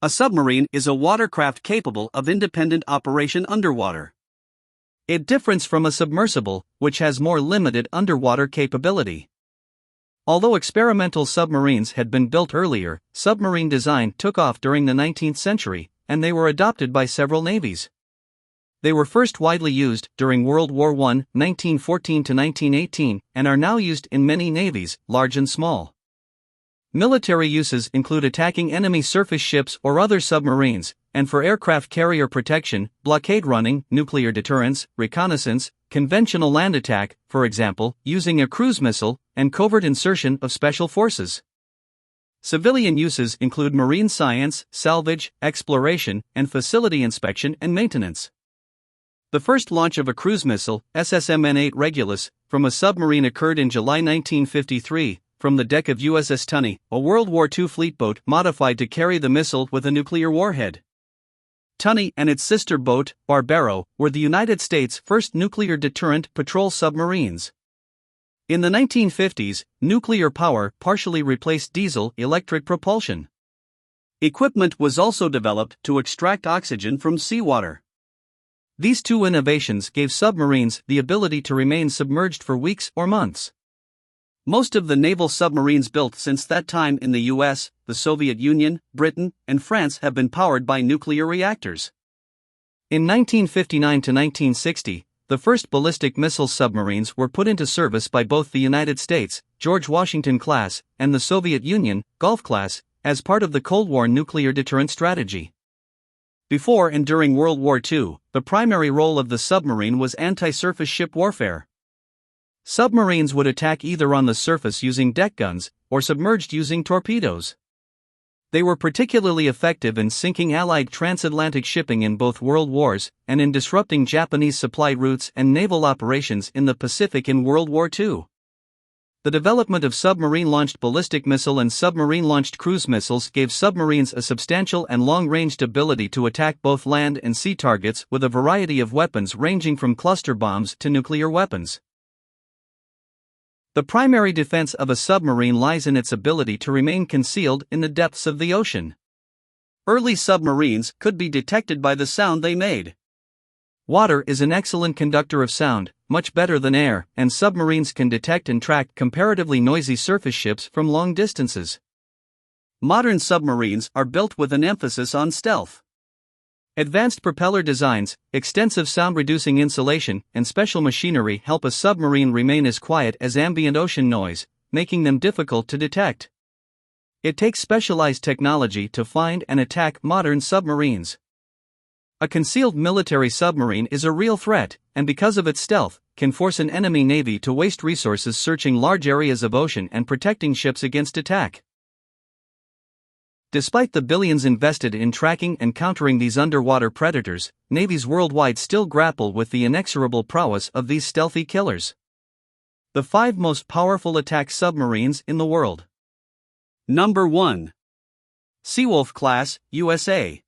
A submarine is a watercraft capable of independent operation underwater. It differs from a submersible, which has more limited underwater capability. Although experimental submarines had been built earlier, submarine design took off during the 19th century, and they were adopted by several navies. They were first widely used during World War I, 1914 to 1918, and are now used in many navies, large and small. Military uses include attacking enemy surface ships or other submarines, and for aircraft carrier protection, blockade running, nuclear deterrence, reconnaissance, conventional land attack, for example, using a cruise missile, and covert insertion of special forces. Civilian uses include marine science, salvage, exploration, and facility inspection and maintenance. The first launch of a cruise missile, SSMN-8 Regulus, from a submarine occurred in July 1953, from the deck of USS Tunney, a World War II fleet boat modified to carry the missile with a nuclear warhead. Tunney and its sister boat, Barbaro, were the United States' first nuclear deterrent patrol submarines. In the 1950s, nuclear power partially replaced diesel-electric propulsion. Equipment was also developed to extract oxygen from seawater. These two innovations gave submarines the ability to remain submerged for weeks or months. Most of the naval submarines built since that time in the US, the Soviet Union, Britain, and France have been powered by nuclear reactors. In 1959 to 1960, the first ballistic missile submarines were put into service by both the United States, George Washington class, and the Soviet Union, Gulf class, as part of the Cold War nuclear deterrent strategy. Before and during World War II, the primary role of the submarine was anti-surface ship warfare. Submarines would attack either on the surface using deck guns, or submerged using torpedoes. They were particularly effective in sinking Allied transatlantic shipping in both world wars, and in disrupting Japanese supply routes and naval operations in the Pacific in World War II. The development of submarine-launched ballistic missile and submarine-launched cruise missiles gave submarines a substantial and long-ranged ability to attack both land and sea targets with a variety of weapons ranging from cluster bombs to nuclear weapons. The primary defense of a submarine lies in its ability to remain concealed in the depths of the ocean. Early submarines could be detected by the sound they made. Water is an excellent conductor of sound, much better than air, and submarines can detect and track comparatively noisy surface ships from long distances. Modern submarines are built with an emphasis on stealth. Advanced propeller designs, extensive sound-reducing insulation, and special machinery help a submarine remain as quiet as ambient ocean noise, making them difficult to detect. It takes specialized technology to find and attack modern submarines. A concealed military submarine is a real threat, and because of its stealth, can force an enemy navy to waste resources searching large areas of ocean and protecting ships against attack. Despite the billions invested in tracking and countering these underwater predators, navies worldwide still grapple with the inexorable prowess of these stealthy killers. The 5 most powerful attack submarines in the world. Number 1. Seawolf Class, USA.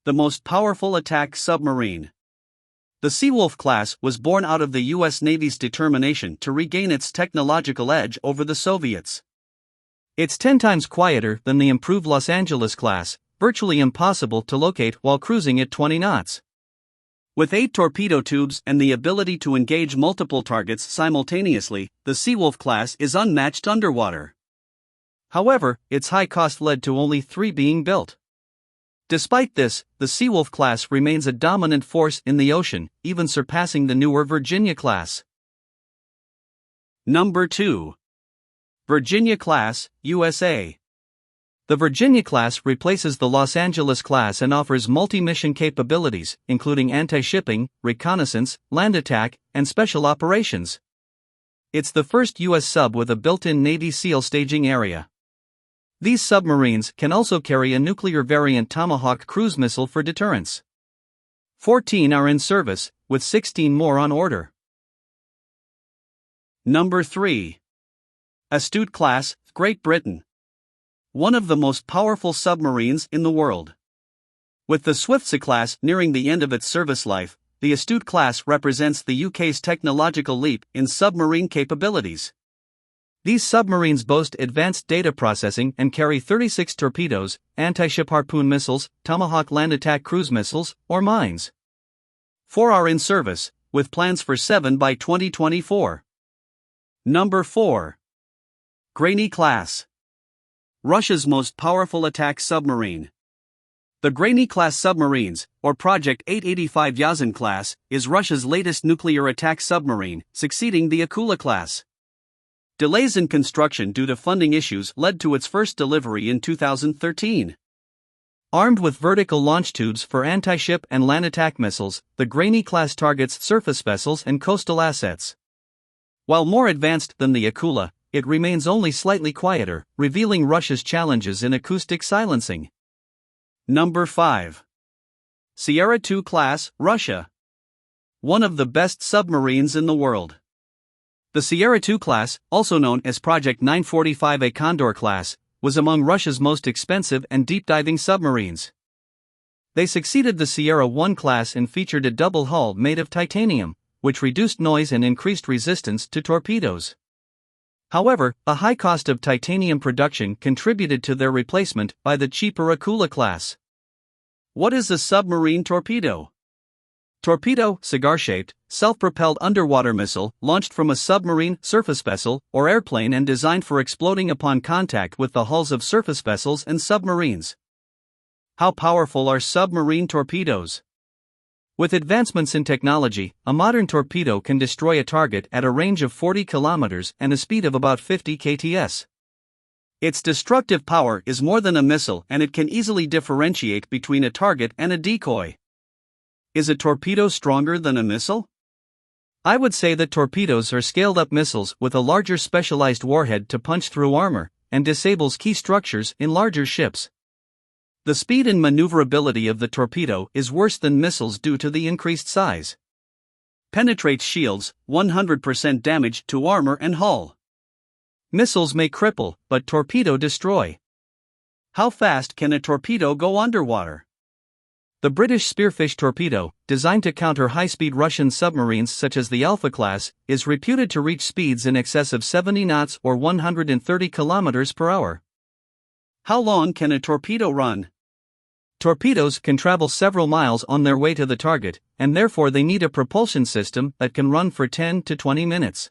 The most powerful attack submarine. The Seawolf class was born out of the U.S. Navy's determination to regain its technological edge over the Soviets. It's 10 times quieter than the improved Los Angeles class, virtually impossible to locate while cruising at 20 knots. With 8 torpedo tubes and the ability to engage multiple targets simultaneously, the Seawolf class is unmatched underwater. However, its high cost led to only 3 being built. Despite this, the Seawolf class remains a dominant force in the ocean, even surpassing the newer Virginia class. Number 2. Virginia Class, USA. The Virginia class replaces the Los Angeles class and offers multi-mission capabilities, including anti-shipping, reconnaissance, land attack, and special operations. It's the first U.S. sub with a built-in Navy SEAL staging area. These submarines can also carry a nuclear variant Tomahawk cruise missile for deterrence. 14 are in service, with 16 more on order. Number 3. Astute Class, Great Britain. One of the most powerful submarines in the world. With the Swiftsea class nearing the end of its service life, the Astute class represents the UK's technological leap in submarine capabilities. These submarines boast advanced data processing and carry 36 torpedoes, anti-ship harpoon missiles, Tomahawk land attack cruise missiles, or mines. 4 are in service, with plans for 7 by 2024. Number 4. Grainy class. Russia's most powerful attack submarine. The Grainy-class submarines, or Project 885 Yazan class, is Russia's latest nuclear attack submarine, succeeding the Akula class. Delays in construction due to funding issues led to its first delivery in 2013. Armed with vertical launch tubes for anti-ship and land attack missiles, the Grainy class targets surface vessels and coastal assets. While more advanced than the Akula, it remains only slightly quieter, revealing Russia's challenges in acoustic silencing. Number 5. Sierra II class, Russia. One of the best submarines in the world. The Sierra II class, also known as Project 945A Condor class, was among Russia's most expensive and deep-diving submarines. They succeeded the Sierra I class and featured a double hull made of titanium, which reduced noise and increased resistance to torpedoes. However, a high cost of titanium production contributed to their replacement by the cheaper Akula class. What is a submarine torpedo? Torpedo, cigar-shaped, self-propelled underwater missile launched from a submarine, surface vessel, or airplane and designed for exploding upon contact with the hulls of surface vessels and submarines. How powerful are submarine torpedoes? With advancements in technology, a modern torpedo can destroy a target at a range of 40 kilometers and a speed of about 50 kts. Its destructive power is more than a missile, and it can easily differentiate between a target and a decoy. Is a torpedo stronger than a missile? I would say that torpedoes are scaled-up missiles with a larger specialized warhead to punch through armor, and disables key structures in larger ships. The speed and maneuverability of the torpedo is worse than missiles due to the increased size. Penetrates shields, 100% damage to armor and hull. Missiles may cripple, but torpedo destroy. How fast can a torpedo go underwater? The British Spearfish torpedo, designed to counter high-speed Russian submarines such as the Alpha class, is reputed to reach speeds in excess of 70 knots or 130 kilometers per hour. How long can a torpedo run? Torpedoes can travel several miles on their way to the target, and therefore they need a propulsion system that can run for 10 to 20 minutes.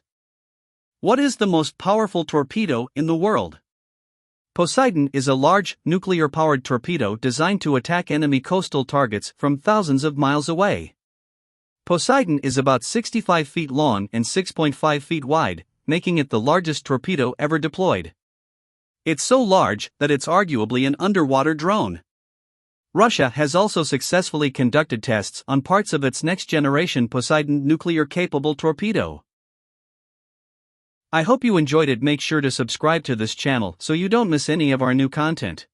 What is the most powerful torpedo in the world? Poseidon is a large, nuclear-powered torpedo designed to attack enemy coastal targets from thousands of miles away. Poseidon is about 65 feet long and 6.5 feet wide, making it the largest torpedo ever deployed. It's so large that it's arguably an underwater drone. Russia has also successfully conducted tests on parts of its next-generation Poseidon nuclear-capable torpedo. I hope you enjoyed it. Make sure to subscribe to this channel so you don't miss any of our new content.